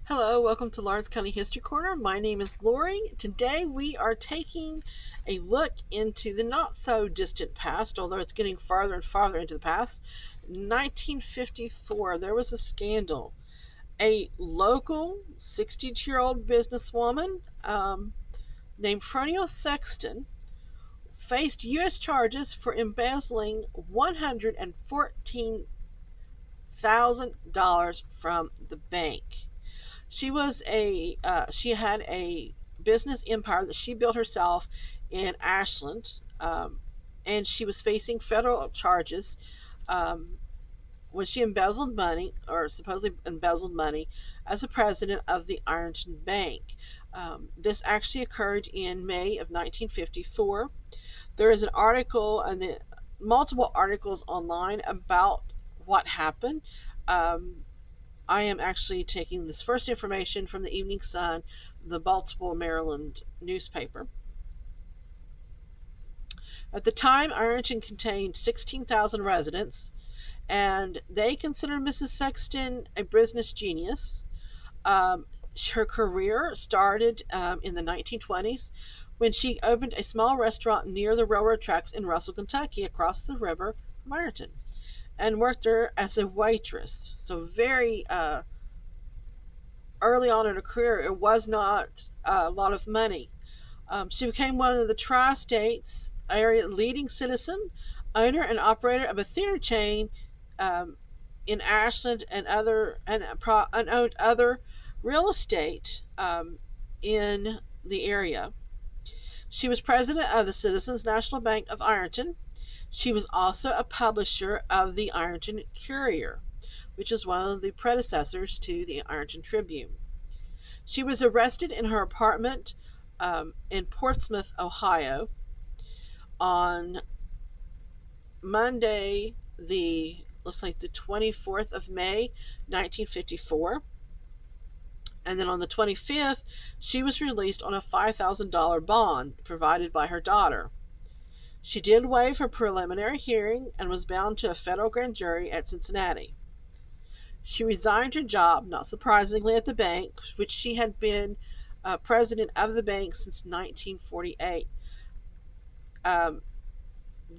Hello, welcome to Lawrence County History Corner. My name is Lori. Today we are taking a look into the not so distant past, although it's getting farther and farther into the past. 1954, there was a scandal. A local 62-year-old businesswoman named Fronia Sexton faced U.S. charges for embezzling $114,000 from the bank. She had a business empire that she built herself in Ashland, and she was facing federal charges um, when she embezzled money, or supposedly embezzled money, as the president of the Ironton Bank. This actually occurred in May of 1954. There is an article and multiple articles online about what happened. Um, I am actually taking this first information from the Evening Sun, the Baltimore, Maryland newspaper. At the time, Ironton contained 16,000 residents, and they considered Mrs. Sexton a business genius. Um, Her career started in the 1920s when she opened a small restaurant near the railroad tracks in Russell, Kentucky, across the river from Ironton, and worked there as a waitress. So very early on in her career, it was not a lot of money. She became one of the tri-states area leading citizen, owner and operator of a theater chain in Ashland and owned other real estate in the area. She was president of the Citizens National Bank of Ironton. She was also a publisher of the Ironton Courier, which is one of the predecessors to the Ironton Tribune. She was arrested in her apartment in Portsmouth, Ohio, on Monday, looks like the 24th of May, 1954. And then on the 25th, she was released on a $5,000 bond provided by her daughter. She did waive her preliminary hearing and was bound to a federal grand jury at Cincinnati. She resigned her job, not surprisingly, at the bank, which she had been president of the bank since 1948.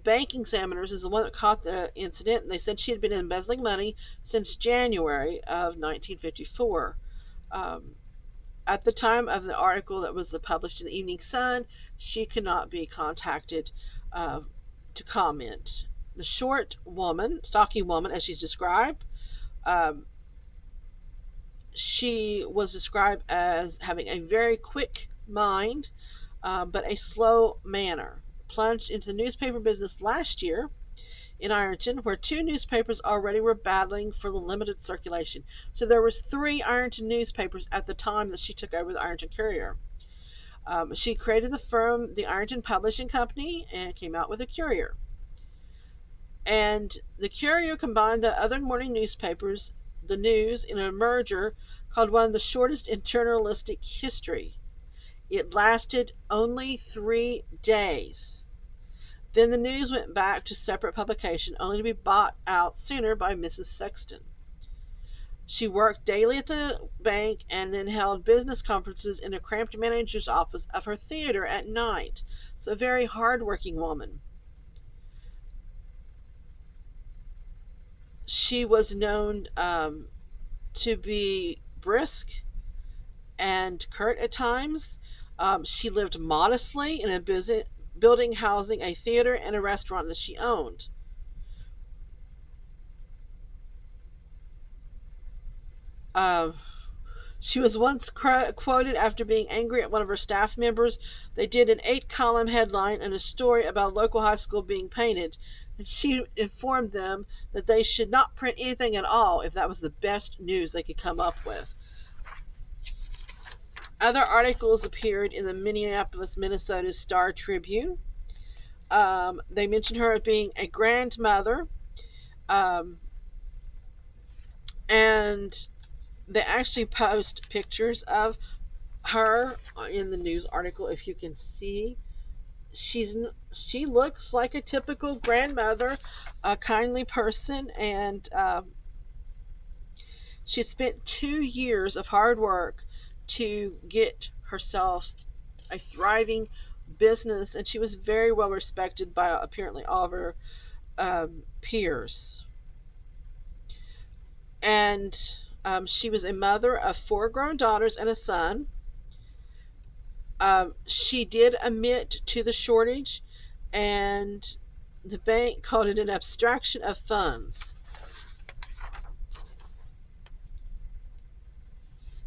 Bank examiners is the one that caught the incident, and they said she had been embezzling money since January of 1954. At the time of the article that was published in the Evening Sun, she could not be contacted to comment. The short woman, stocky woman, as she's described, she was described as having a very quick mind, but a slow manner. Plunged into the newspaper business last year in Ironton, where two newspapers already were battling for the limited circulation. So there was 3 Ironton newspapers at the time that she took over the Ironton Courier. She created the firm, the Ironton Publishing Company, and came out with a Courier. And the Courier combined the other morning newspapers, the news, in a merger called one of the shortest in journalistic history. It lasted only 3 days. Then the news went back to separate publication, only to be bought out sooner by Mrs. Sexton. She worked daily at the bank and then held business conferences in a cramped manager's office of her theater at night. So a very hard-working woman. She was known to be brisk and curt at times. She lived modestly in a building housing a theater and a restaurant that she owned. She was once quoted after being angry at one of her staff members. They did an 8-column headline and a story about a local high school being painted, and she informed them that they should not print anything at all if that was the best news they could come up with. Other articles appeared in the Minneapolis, Minnesota Star Tribune. They mentioned her as being a grandmother, and they actually post pictures of her in the news article. If you can see, she looks like a typical grandmother, a kindly person, and She had spent 2 years of hard work to get herself a thriving business, and she was very well respected by apparently all of her peers. And she was a mother of 4 grown daughters and a son. She did admit to the shortage, and the bank called it an abstraction of funds.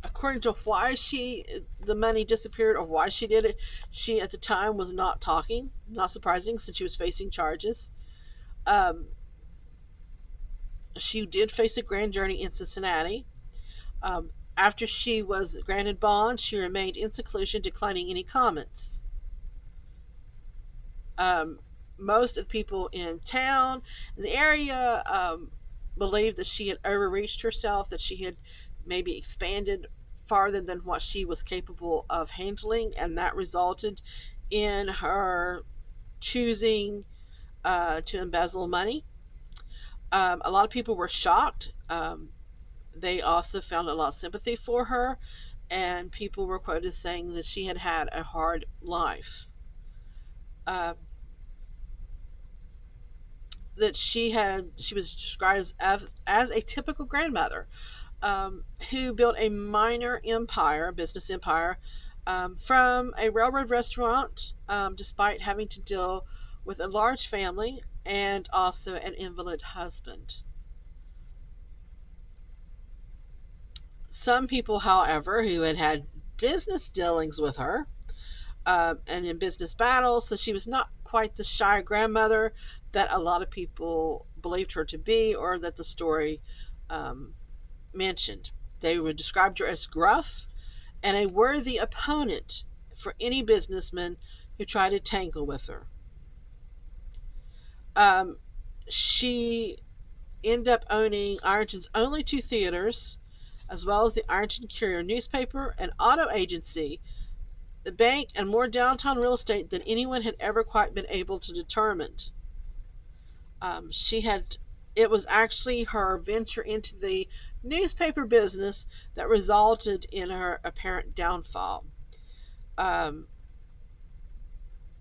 According to why the money disappeared or why she did it, she at the time was not talking. Not surprising, since she was facing charges. Um, she did face a grand jury in Cincinnati. After she was granted bond, she remained in seclusion, declining any comments. Most of the people in town, in the area, believed that she had overreached herself, that she had maybe expanded farther than what she was capable of handling, and that resulted in her choosing to embezzle money. A lot of people were shocked. They also found a lot of sympathy for her, and people were quoted saying that she had had a hard life. Uh, that she was described as a typical grandmother, who built a minor empire, business empire, from a railroad restaurant, despite having to deal with a large family and also an invalid husband. Some people, however, who had had business dealings with her, and in business battles, so she was not quite the shy grandmother that a lot of people believed her to be, or that the story mentioned. They would describe her as gruff and a worthy opponent for any businessman who tried to tangle with her. She ended up owning Ironton's only 2 theaters, as well as the Ironton Courier newspaper, an auto agency, the bank, and more downtown real estate than anyone had ever quite been able to determine. It was actually her venture into the newspaper business that resulted in her apparent downfall.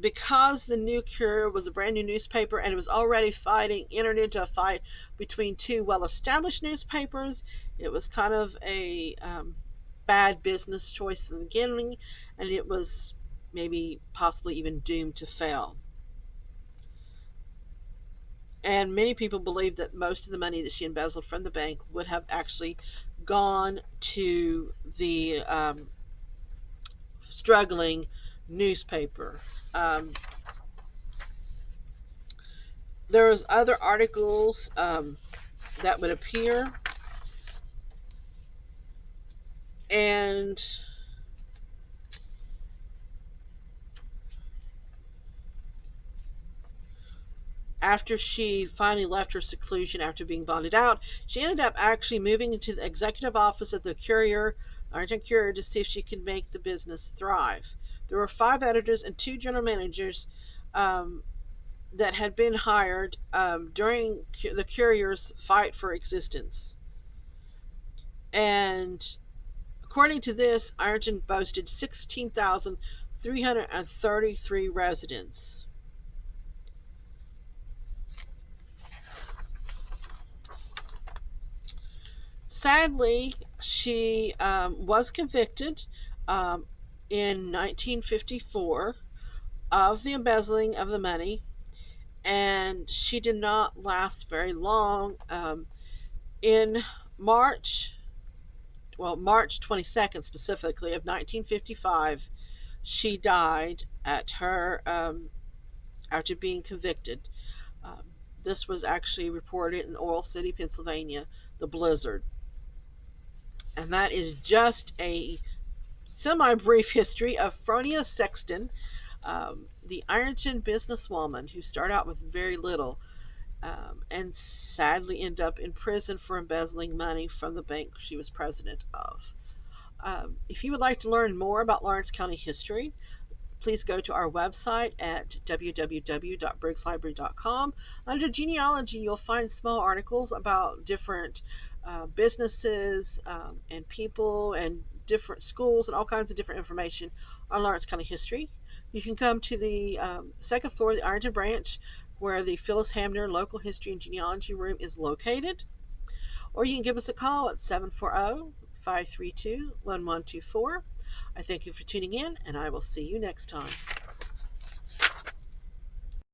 Because the New Courier was a brand new newspaper and it was already entered into a fight between 2 well-established newspapers, it was kind of a bad business choice in the beginning, and it was maybe possibly even doomed to fail. And many people believe that most of the money that she embezzled from the bank would have actually gone to the struggling newspaper. There was other articles that would appear, and after she finally left her seclusion after being bonded out, she ended up actually moving into the executive office of the Courier, Ironton Courier, to see if she could make the business thrive. There were 5 editors and 2 general managers that had been hired during the Courier's fight for existence. And according to this, Ironton boasted 16,333 residents. Sadly, she was convicted in 1954 of the embezzling of the money, and she did not last very long. In March 22nd specifically of 1955, she died at her after being convicted. This was actually reported in Oil City, Pennsylvania, the blizzard. And that is just a semi-brief history of Fronia Sexton, the Ironton businesswoman who started out with very little, and sadly ended up in prison for embezzling money from the bank she was president of. If you would like to learn more about Lawrence County history, please go to our website at www.briggslibrary.com. Under genealogy, you'll find small articles about different businesses and people and different schools and all kinds of different information on Lawrence County history. You can come to the second floor of the Ironton branch where the Phyllis Hamner Local History and Genealogy Room is located. Or you can give us a call at 740-532-1124. I thank you for tuning in, and I will see you next time.